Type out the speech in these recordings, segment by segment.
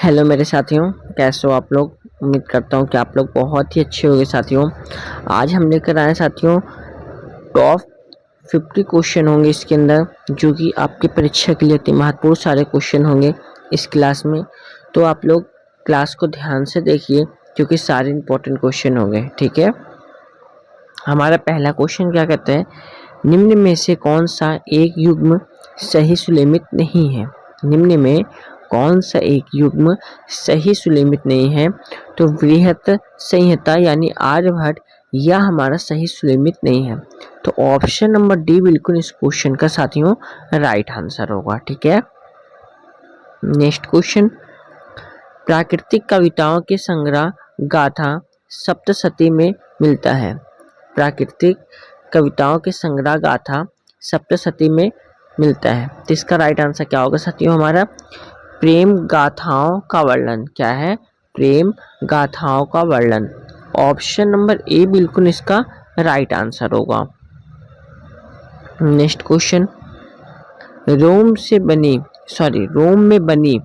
Hello मेरे साथियों, कैसे हो आप लोग। उम्मीद करता हूँ कि आप लोग बहुत ही अच्छे होंगे साथियों। आज हम लेकर आए साथियों टॉप 50 क्वेश्चन होंगे इसके अंदर, जो कि आपकी परीक्षा के लिए अति महत्वपूर्ण सारे क्वेश्चन होंगे इस क्लास में। तो आप लोग क्लास को ध्यान से देखिए क्योंकि सारे इंपॉर्टेंट क्वेश्चन होंगे। ठीक है, हमारा पहला क्वेश्चन क्या कहता है, निम्न में से कौन सा एक युग्म सही सुलेमित नहीं है। निम्न में कौन सा एक युग्म सही सुलेमित नहीं है। तो बृहत संहिता यानी आर्यभट्ट यह हमारा सही सुलेमित नहीं है। तो ऑप्शन नंबर डी बिल्कुल इस क्वेश्चन का साथियों राइट आंसर होगा। ठीक है, नेक्स्ट क्वेश्चन, प्राकृतिक कविताओं के संग्रह गाथा सप्तशती में मिलता है। प्राकृतिक कविताओं के संग्रह गाथा सप्तशती में मिलता है। तो इसका राइट आंसर क्या होगा साथियों, हमारा प्रेम गाथाओं का वर्णन। क्या है, प्रेम गाथाओं का वर्णन। ऑप्शन नंबर ए बिल्कुल इसका राइट आंसर होगा। नेक्स्ट क्वेश्चन, रोम में बनी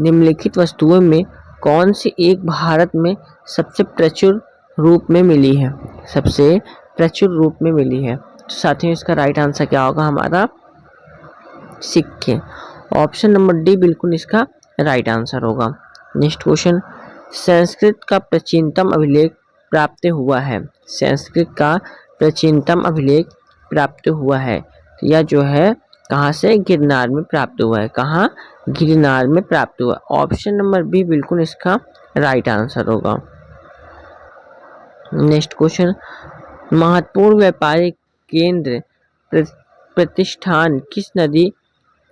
निम्नलिखित वस्तुओं में कौन सी एक भारत में सबसे प्रचुर रूप में मिली है। सबसे प्रचुर रूप में मिली है। तो साथियों इसका राइट आंसर क्या होगा, हमारा सिक्के। ऑप्शन नंबर डी बिल्कुल इसका राइट आंसर होगा। नेक्स्ट क्वेश्चन, संस्कृत का प्राचीनतम अभिलेख प्राप्त हुआ है। संस्कृत का प्राचीनतम अभिलेख प्राप्त हुआ है। यह जो है कहाँ से, गिरनार में प्राप्त हुआ है। कहाँ, गिरनार में प्राप्त हुआ। ऑप्शन नंबर बी बिल्कुल इसका राइट आंसर होगा। नेक्स्ट क्वेश्चन, महत्वपूर्ण व्यापारिक केंद्र प्रतिष्ठान किस नदी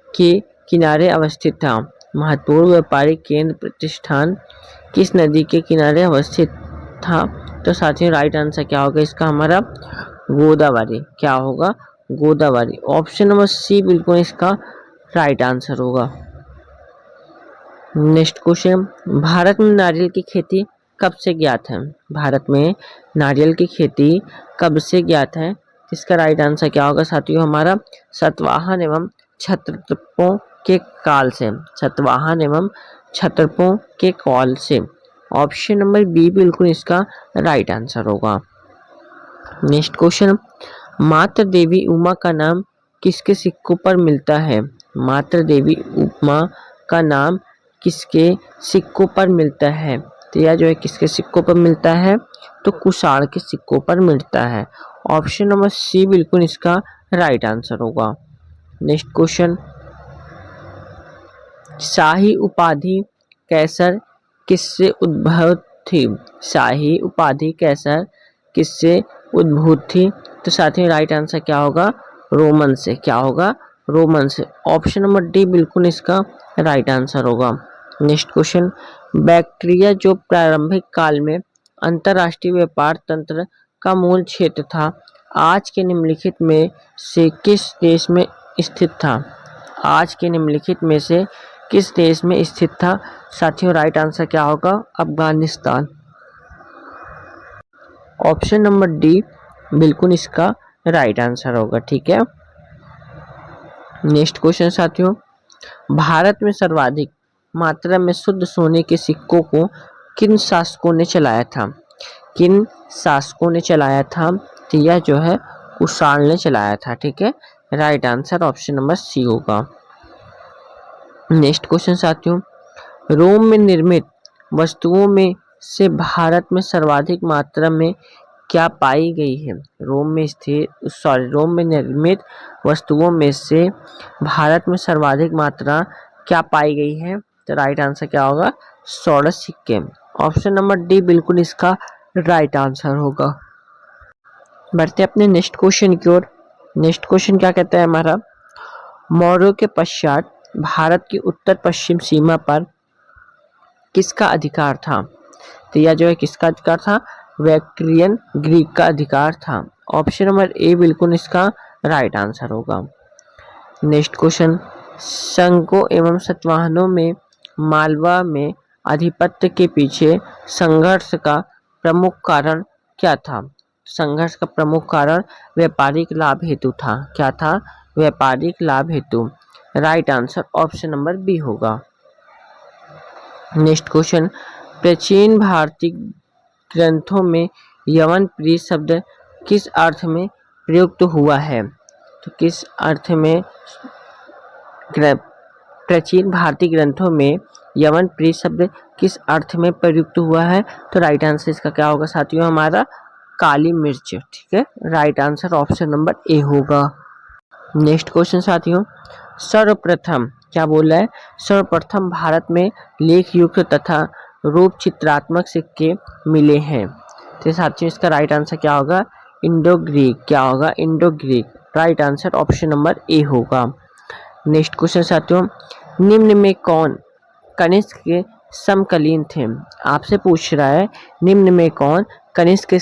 के किनारे अवस्थित था। महत्वपूर्ण व्यापारिक केंद्र प्रतिष्ठान किस नदी के किनारे अवस्थित था। तो साथियों राइट आंसर क्या होगा इसका, हमारा गोदावरी। क्या होगा, गोदावरी। ऑप्शन नंबर सी बिल्कुल इसका राइट आंसर होगा। नेक्स्ट क्वेश्चन, भारत में नारियल की खेती कब से ज्ञात है। भारत में नारियल की खेती कब से ज्ञात है। इसका राइट आंसर क्या होगा साथियों, हमारा सातवाहन एवं क्षत्रपों के काल से। सातवाहन एवं क्षत्रपों के काल से। ऑप्शन नंबर बी बिल्कुल इसका राइट आंसर होगा। नेक्स्ट क्वेश्चन, मात्र देवी उमा का नाम किसके सिक्कों पर मिलता है। मात्र देवी उमा का नाम किसके सिक्कों पर मिलता है। तो यह जो है किसके सिक्कों पर मिलता है, तो कुषाण के सिक्कों पर मिलता है। ऑप्शन नंबर सी बिल्कुल इसका राइट आंसर होगा। नेक्स्ट क्वेश्चन, शाही उपाधि कैसर किससे उद्भव थी। शाही उपाधि कैसर किससे उद्भूत थी। तो साथियों राइट आंसर क्या होगा, रोमन से। क्या होगा, रोमन से। ऑप्शन नंबर डी बिल्कुल इसका राइट आंसर होगा। नेक्स्ट क्वेश्चन, बैक्टीरिया जो प्रारंभिक काल में अंतरराष्ट्रीय व्यापार तंत्र का मूल क्षेत्र था, आज के निम्नलिखित में से किस देश में स्थित था। आज के निम्नलिखित में से किस देश में स्थित था। साथियों राइट आंसर क्या होगा, अफगानिस्तान। ऑप्शन नंबर डी बिल्कुल इसका राइट आंसर होगा। ठीक है, नेक्स्ट क्वेश्चन साथियों, भारत में सर्वाधिक मात्रा में शुद्ध सोने के सिक्कों को किन शासकों ने चलाया था। किन शासकों ने चलाया था। तो यह जो है कुषाण ने चलाया था। ठीक है, right answer option number C होगा। नेक्स्ट क्वेश्चन साथियों, रोम में निर्मित वस्तुओं में से भारत में सर्वाधिक मात्रा में क्या पाई गई है। रोम में निर्मित वस्तुओं में से भारत में सर्वाधिक मात्रा क्या पाई गई है। तो राइट आंसर क्या होगा, 16 सिक्के। ऑप्शन नंबर डी बिल्कुल इसका राइट आंसर होगा। बढ़ते अपने नेक्स्ट क्वेश्चन की ओर। नेक्स्ट क्वेश्चन क्या कहता है हमारा, मौर्यों के पश्चात भारत की उत्तर पश्चिम सीमा पर किसका अधिकार था। तो यह जो है किसका अधिकार था, बैक्ट्रियन ग्रीक का अधिकार था। ऑप्शन नंबर ए बिल्कुल इसका राइट आंसर होगा। नेक्स्ट क्वेश्चन, शंको एवं सतवाहनों में मालवा में आधिपत्य के पीछे संघर्ष का प्रमुख कारण क्या था। संघर्ष का प्रमुख कारण व्यापारिक लाभ हेतु था। क्या था, व्यापारिक लाभ हेतु। Right answer option number B होगा। नेक्स्ट क्वेश्चन, प्राचीन भारतीय ग्रंथों में यवन प्रिय शब्द किस अर्थ में प्रयुक्त हुआ है? तो किस अर्थ में प्राचीन भारतीय ग्रंथों में यवन प्रिय शब्द किस अर्थ में प्रयुक्त हुआ है? तो राइट आंसर इसका क्या होगा साथियों, हमारा काली मिर्च। ठीक है, right answer option number A होगा। नेक्स्ट क्वेश्चन साथियों, सर्वप्रथम क्या बोला है? सर्वप्रथम भारत में लेख युक्त तथा रूप चित्रात्मक सिक्के मिले हैं। तो साथियों इसका राइट आंसर क्या होगा? Indo Greek. क्या होगा? Indo Greek. Right answer option number A होगा। नेक्स्ट क्वेश्चन साथियों, निम्न में कौन कनिष्क के समकालीन थे? आपसे पूछ रहा है निम्न में कौन कनिष्क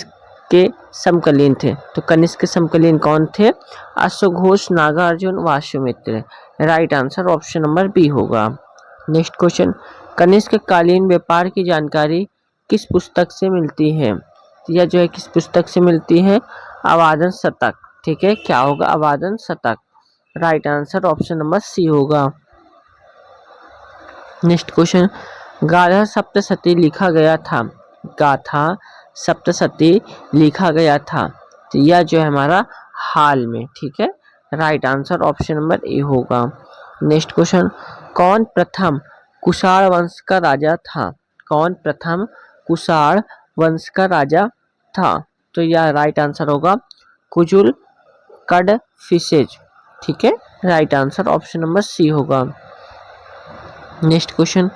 के समकालीन थे। तो कनिष्क के समकालीन कौन थे? अश्वघोष, Nagarjuna, Vasumitra. Right answer option number B होगा। नेक्स्ट क्वेश्चन, कनिष्क कालीन व्यापार की जानकारी किस पुस्तक से मिलती है? यह जो है किस पुस्तक से मिलती है? अवादन शतक। ठीक है, क्या होगा? Avadana Shataka. Right answer option number C होगा। नेक्स्ट क्वेश्चन, गाथा सप्तशती लिखा गया था। गाथा सप्तशती लिखा गया था। तो यह जो है हमारा हाल में। ठीक है, right answer option number A होगा। नेक्स्ट क्वेश्चन, कौन प्रथम कुषाण वंश का राजा था? कौन प्रथम कुषाण वंश का राजा था? तो यह राइट आंसर होगा कुजुल कडफिसेज। ठीक है, right answer option number C होगा। नेक्स्ट क्वेश्चन,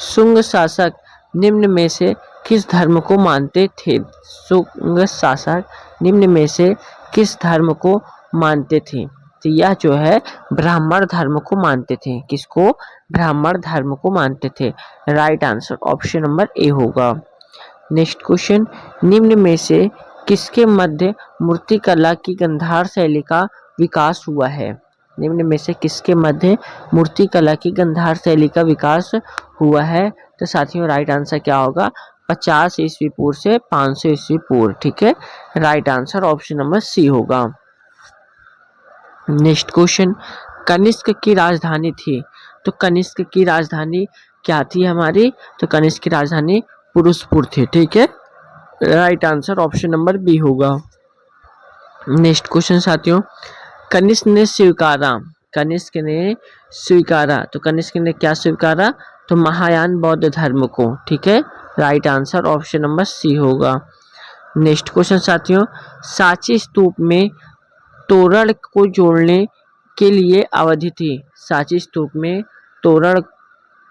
शुंग शासक निम्न में से किस धर्म को मानते थे? शुंग शासक निम्न में से किस धर्म को मानते थे? तो यह जो है ब्राह्मण धर्म को मानते थे। किसको? ब्राह्मण धर्म को मानते थे। Right answer option number A होगा। नेक्स्ट क्वेश्चन, निम्न में से किसके मध्य मूर्तिकला की गांधार शैली का विकास हुआ है? निम्न में से किसके मध्य मूर्तिकला की गांधार शैली का विकास हुआ है? तो साथियों राइट आंसर क्या होगा? 50 ईस्वी पूर्व से 500 ईस्वी पूर्व। ठीक है, right answer option number C होगा। नेक्स्ट क्वेश्चन, कनिष्क की राजधानी थी। तो कनिष्क की राजधानी क्या थी हमारी? तो कनिष्क की राजधानी पुरुषपुर थी। ठीक है, right answer option number B होगा। नेक्स्ट क्वेश्चन साथियों, कनिष्क ने स्वीकारा। कनिष्क ने स्वीकारा। तो कनिष्क ने क्या स्वीकारा? तो महायान बौद्ध धर्म को। ठीक है, right answer option number C होगा। नेक्स्ट क्वेश्चन साथियों, सांची स्तूप में तोरण को जोड़ने के लिए अवधि थी। सांची स्तूप में तोरण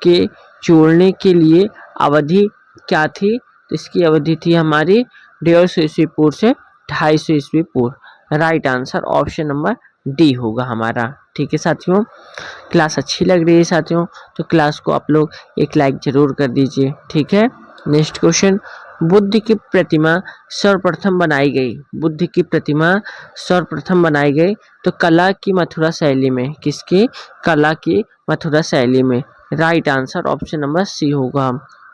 के जोड़ने के लिए अवधि क्या थी? तो इसकी अवधि थी हमारी 150 ईस्वी पूर्व से 250 ईस्वी पूर्व। Right answer option number D होगा हमारा। ठीक है साथियों, क्लास अच्छी लग रही है साथियों तो क्लास को आप लोग एक लाइक जरूर कर दीजिए। ठीक है, नेक्स्ट क्वेश्चन, बुद्ध की प्रतिमा सर्वप्रथम बनाई गई। बुद्ध की प्रतिमा सर्वप्रथम बनाई गई तो कला की मथुरा शैली में। किसकी? कला की मथुरा शैली में। Right answer option number C होगा।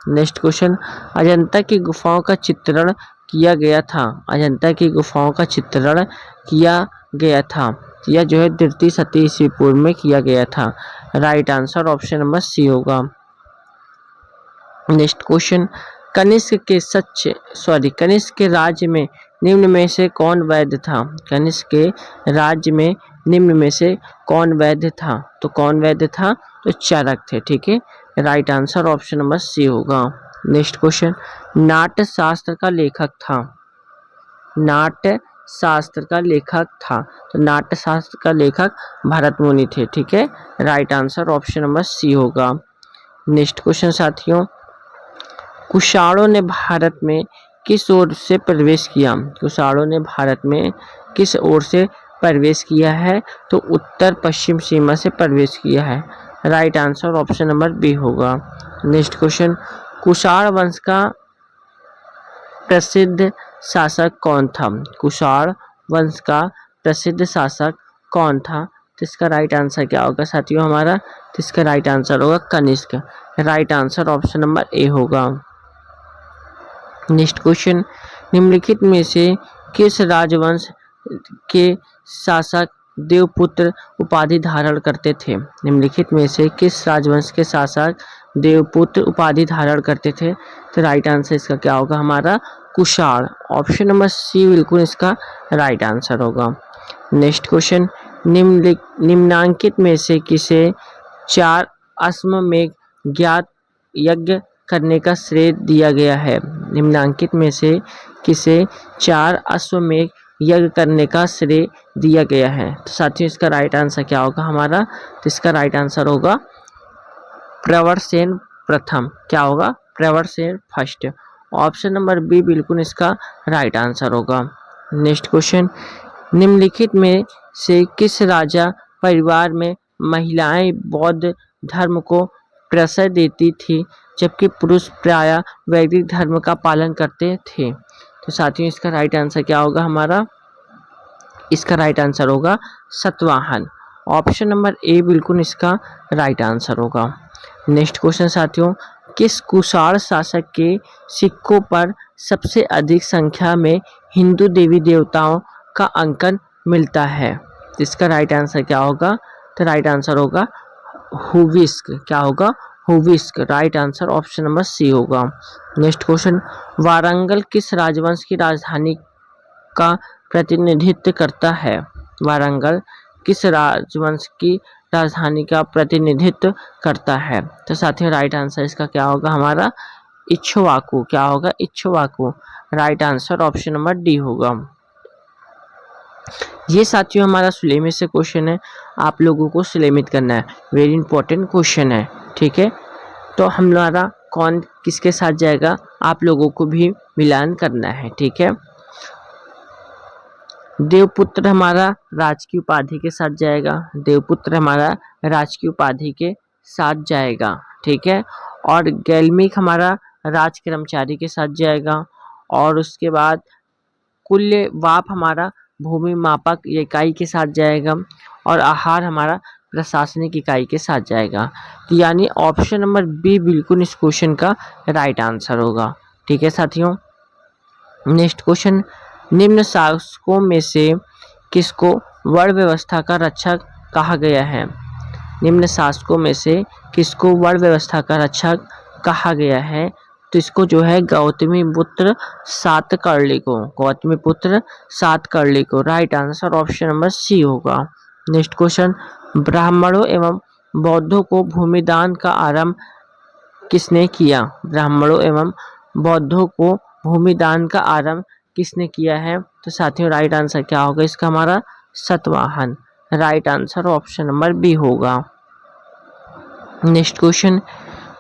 नेक्स्ट क्वेश्चन, अजंता की गुफाओं का चित्रण किया गया था। अजंता की गुफाओं का चित्रण किया गया था। यह जो है द्वितीय शती ईस्वी पूर्व में किया गया था। Right answer option number C होगा। नेक्स्ट क्वेश्चन, कनिष्क के राज्य में निम्न में से कौन वैद्य था? कनिष्क के राज्य में निम्न में से कौन वैद्य था? तो कौन वैद्य था? तो चरक थे। ठीक है, right answer option number C होगा। नेक्स्ट क्वेश्चन, नाट्य शास्त्र का लेखक था। नाट्य शास्त्र का लेखक था। तो नाट्य शास्त्र का लेखक भरत मुनि थे। ठीक है, right answer option number C होगा। नेक्स्ट क्वेश्चन साथियों, कुषाणों ने भारत में किस ओर से प्रवेश किया? कुषाणों ने भारत में किस ओर से प्रवेश किया है? तो उत्तर पश्चिम सीमा से प्रवेश किया है। Right answer option number B होगा। नेक्स्ट क्वेश्चन, कुषाण वंश का प्रसिद्ध शासक कौन था? कुषाण वंश का प्रसिद्ध शासक कौन था? तो इसका राइट आंसर क्या होगा साथियों हमारा? तो इसका राइट आंसर होगा Kanishka. Right answer option number A होगा। नेक्स्ट क्वेश्चन, निम्नलिखित में से किस राजवंश के शासक देवपुत्र उपाधि धारण करते थे? निम्नलिखित में से किस राजवंश के शासक देवपुत्र उपाधि धारण करते थे? तो राइट आंसर इसका क्या होगा हमारा कुषाण। ऑप्शन नंबर सी बिल्कुल इसका राइट आंसर होगा। नेक्स्ट क्वेश्चन, निम्नांकित में से किसे 4 अश्वमेध ज्ञात यज्ञ करने का श्रेय दिया गया है? निम्नांकित में से किसे 4 अश्वमेध यज्ञ करने का श्रेय दिया गया है? तो साथियों इसका राइट आंसर क्या होगा हमारा? तो इसका राइट आंसर होगा प्रवरसेन प्रथम। क्या होगा? Pravarasena first. Option number B बिल्कुल इसका राइट आंसर होगा। नेक्स्ट क्वेश्चन, निम्नलिखित में से किस राजा परिवार में महिलाएं बौद्ध धर्म को प्रश्रय देती थी जबकि पुरुष प्रायः वैदिक धर्म का पालन करते थे? तो साथियों इसका राइट आंसर क्या होगा हमारा? इसका राइट आंसर होगा सतवाहन। ऑप्शन नंबर ए बिल्कुल इसका राइट आंसर होगा। नेक्स्ट क्वेश्चन साथियों, किस कुषाण शासक के सिक्कों पर सबसे अधिक संख्या में हिंदू देवी देवताओं का अंकन मिलता है? इसका राइट आंसर क्या होगा? तो राइट आंसर होगा हुविस्क। क्या होगा? Huvishka. Right answer option number C होगा। नेक्स्ट क्वेश्चन, वारंगल किस राजवंश की राजधानी का प्रतिनिधित्व करता है? वारंगल किस राजवंश की राजधानी का प्रतिनिधित्व करता है? तो साथियों राइट आंसर इसका क्या होगा हमारा? इक्ष्वाकु। क्या होगा? Ikshvaku. Right answer option number D होगा। ये साथियों हमारा सुलेमित से क्वेश्चन है, आप लोगों को सुलेमित करना है, वेरी इंपॉर्टेंट क्वेश्चन है। ठीक है, तो हमारा कौन किसके साथ जाएगा आप लोगों को भी मिलान करना है। ठीक है, देवपुत्र हमारा राजकीय उपाधि के साथ जाएगा, देवपुत्र हमारा राजकीय उपाधि के साथ जाएगा। ठीक है, और गैलमिक हमारा राज कर्मचारी के साथ जाएगा, और उसके बाद कुल्यवाप हमारा भूमि मापक इकाई के साथ जाएगा, और आहार हमारा प्रशासनिक इकाई के साथ जाएगा। तो यानी ऑप्शन नंबर बी बिल्कुल इस क्वेश्चन का राइट आंसर होगा। ठीक है साथियों, नेक्स्ट क्वेश्चन, निम्न शासकों में से किसको वर्ण व्यवस्था का रक्षक कहा गया है? निम्न शासकों में से किसको वर्ण व्यवस्था का रक्षक कहा गया है? तो इसको जो है गौतमी पुत्र सातकर्णी को, गौतमी पुत्र सातकर्णी को। Right answer option number C होगा। नेक्स्ट क्वेश्चन, ब्राह्मणों एवं बौद्धों को भूमिदान का आरंभ किसने किया? ब्राह्मणों एवं बौद्धों को भूमिदान का आरंभ किसने किया है? तो साथियों राइट आंसर क्या होगा इसका हमारा? Satavahana. Right answer option number B होगा। नेक्स्ट क्वेश्चन,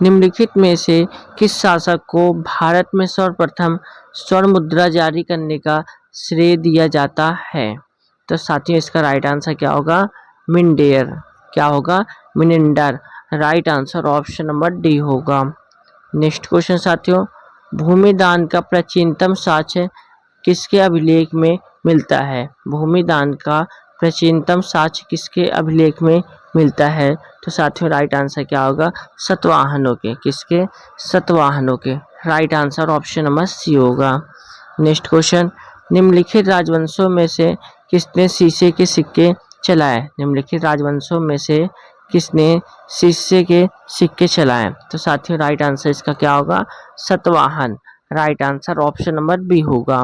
निम्नलिखित में से किस शासक को भारत में सर्वप्रथम स्वर्ण मुद्रा जारी करने का श्रेय दिया जाता है? तो साथियों इसका राइट आंसर क्या होगा? मिंडेर। क्या होगा? Menander. Right answer option number D होगा। नेक्स्ट क्वेश्चन साथियों, भूमिदान का प्राचीनतम साक्ष्य किसके अभिलेख में मिलता है? भूमिदान का प्राचीनतम साक्ष्य किसके अभिलेख में मिलता है? तो साथियों राइट आंसर क्या होगा? सतवाहनों के। किसके? सतवाहनों के। Right answer option number C होगा। नेक्स्ट क्वेश्चन, निम्नलिखित राजवंशों में से किसने शीशे के सिक्के चलाए? निम्नलिखित राजवंशों में से किसने शीशे के सिक्के चलाए? तो साथियों राइट आंसर इसका क्या होगा? Satavahana. Right answer option number B होगा।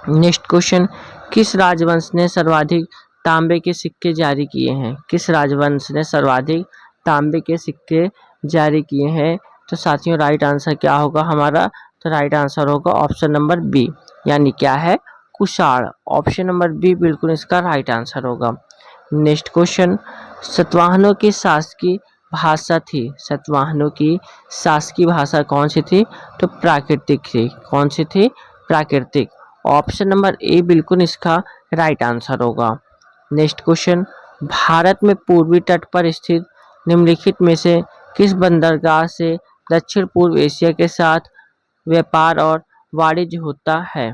नेक्स्ट क्वेश्चन, किस राजवंश ने सर्वाधिक तांबे के सिक्के जारी किए हैं? किस राजवंश ने सर्वाधिक तांबे के सिक्के जारी किए हैं? तो साथियों राइट आंसर क्या होगा हमारा? तो राइट आंसर होगा ऑप्शन नंबर बी, यानी क्या है? कुषाण। ऑप्शन नंबर बी बिल्कुल इसका राइट आंसर होगा। नेक्स्ट क्वेश्चन, सतवाहनों की शासकीय भाषा थी, सतवाहनों की शासकीय भाषा कौन सी थी? तो प्राकृतिक थी। कौन सी थी? प्राकृतिक। ऑप्शन नंबर ए बिल्कुल इसका राइट आंसर होगा। नेक्स्ट क्वेश्चन, भारत में पूर्वी तट पर स्थित निम्नलिखित में से किस बंदरगाह से दक्षिण पूर्व एशिया के साथ व्यापार और वाणिज्य होता है?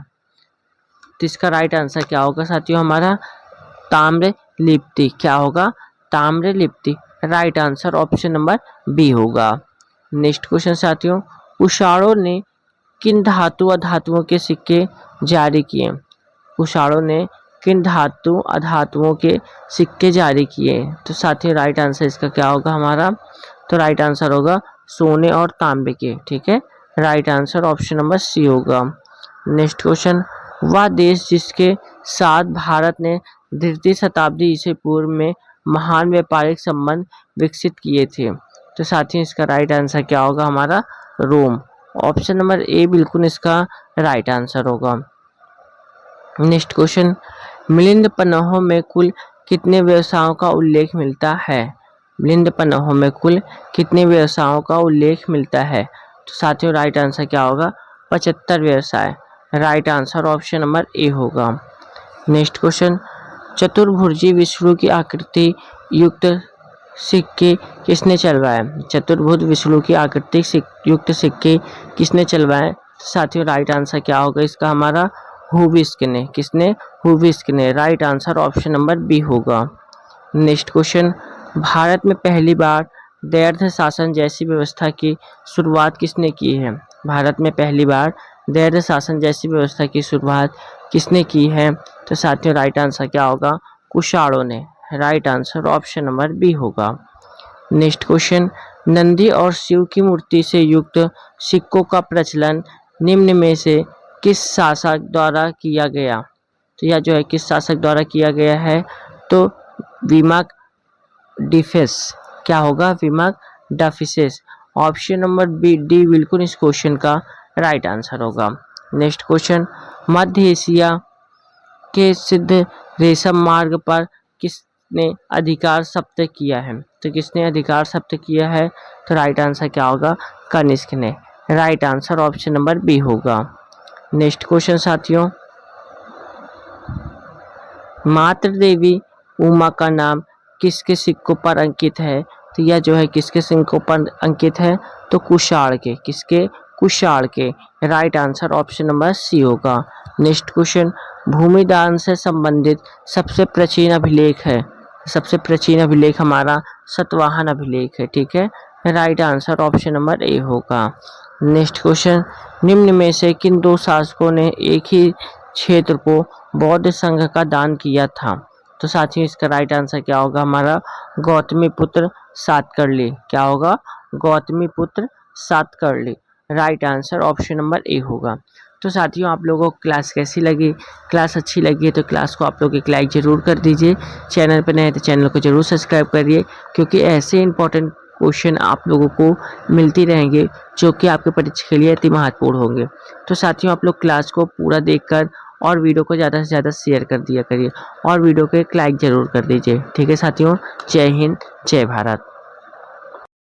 तो इसका राइट आंसर क्या होगा साथियों हमारा? ताम्रलिप्ति। क्या होगा? Tamralipti. Right answer option number B होगा। नेक्स्ट क्वेश्चन साथियों, कुषाणों ने किन धातु अधातुओं के सिक्के जारी किए? कुषाणों ने किन धातु अधातुओं के सिक्के जारी किए? तो साथियों राइट आंसर इसका क्या होगा हमारा? तो राइट आंसर होगा सोने और तांबे के। ठीक है, right answer option number C होगा। नेक्स्ट क्वेश्चन, वह देश जिसके साथ भारत ने द्वितीय शताब्दी ईसा पूर्व में महान व्यापारिक संबंध विकसित किए थे। तो साथियों इसका राइट आंसर क्या होगा हमारा रोम। ऑप्शन नंबर ए बिल्कुल इसका राइट आंसर होगा। नेक्स्ट क्वेश्चन, मिलिंद पन्नहों में कुल कितने व्यवसायों का उल्लेख मिलता है? मिलिंद पन्नहों में कुल कितने व्यवसायों का उल्लेख मिलता है? तो साथियों राइट आंसर क्या होगा 75 व्यवसाय। Right answer option number A होगा। नेक्स्ट क्वेश्चन, चतुर्भुजी विष्णु की आकृति युक्त सिक्के किसने चलवाए? चतुर्भुज विष्णु की आकृति युक्त सिक्के किसने चलवाए? साथियों राइट आंसर क्या होगा इसका हमारा हुविस्क ने। किसने? हुविस्क ने। Right answer option number B होगा। नेक्स्ट क्वेश्चन, भारत में पहली बार दैर्ध्य शासन जैसी व्यवस्था की शुरुआत किसने की है? भारत में पहली बार दैर्ध्य शासन जैसी व्यवस्था की शुरुआत किसने की है? तो साथियों राइट आंसर क्या होगा कुषाणों ने। Right answer option number B होगा। नेक्स्ट क्वेश्चन, नंदी और शिव की मूर्ति से युक्त सिक्कों का प्रचलन निम्न में से किस शासक द्वारा किया गया? तो यह जो है किस शासक द्वारा किया गया है? तो विमाक डिफेस। क्या होगा? विमाक डाफिसेस। ऑप्शन नंबर बी डी बिल्कुल इस क्वेश्चन का राइट आंसर होगा। नेक्स्ट क्वेश्चन, मध्य एशिया के सिद्ध रेशम मार्ग पर किसने अधिकार शब्द किया है? तो किसने अधिकार शब्द किया है? तो राइट आंसर क्या होगा कनिष्क ने। Right answer option number B होगा। नेक्स्ट क्वेश्चन साथियों, मातृ देवी उमा का नाम किसके सिक्कों पर अंकित है? तो यह जो है किसके सिक्कों पर अंकित है? तो कुषाण के। किसके? कुषाण के। Right answer option number C होगा। नेक्स्ट क्वेश्चन, भूमिदान से संबंधित सबसे प्राचीन अभिलेख है? सबसे प्राचीन अभिलेख हमारा सातवाहन अभिलेख है। ठीक है, right answer option number A होगा। नेक्स्ट क्वेश्चन, निम्न में से किन दो शासकों ने एक ही क्षेत्र को बौद्ध संघ का दान किया था? तो साथियों इसका राइट आंसर क्या होगा हमारा गौतमीपुत्र सातकर्णी। क्या होगा? Gautamiputra Satakarni. Right answer option number A होगा। तो साथियों आप लोगों को क्लास कैसी लगी? क्लास अच्छी लगी है तो क्लास को आप लोग एक लाइक ज़रूर कर दीजिए। चैनल पर नए हैं तो चैनल को ज़रूर सब्सक्राइब करिए, क्योंकि ऐसे इंपॉर्टेंट क्वेश्चन आप लोगों को मिलती रहेंगे जो कि आपके परीक्षा के लिए अति महत्वपूर्ण होंगे। तो साथियों आप लोग क्लास को पूरा देखकर और वीडियो को ज़्यादा से ज़्यादा शेयर कर दिया करिए और वीडियो को एक लाइक ज़रूर कर दीजिए। ठीक है साथियों, जय हिंद जय भारत।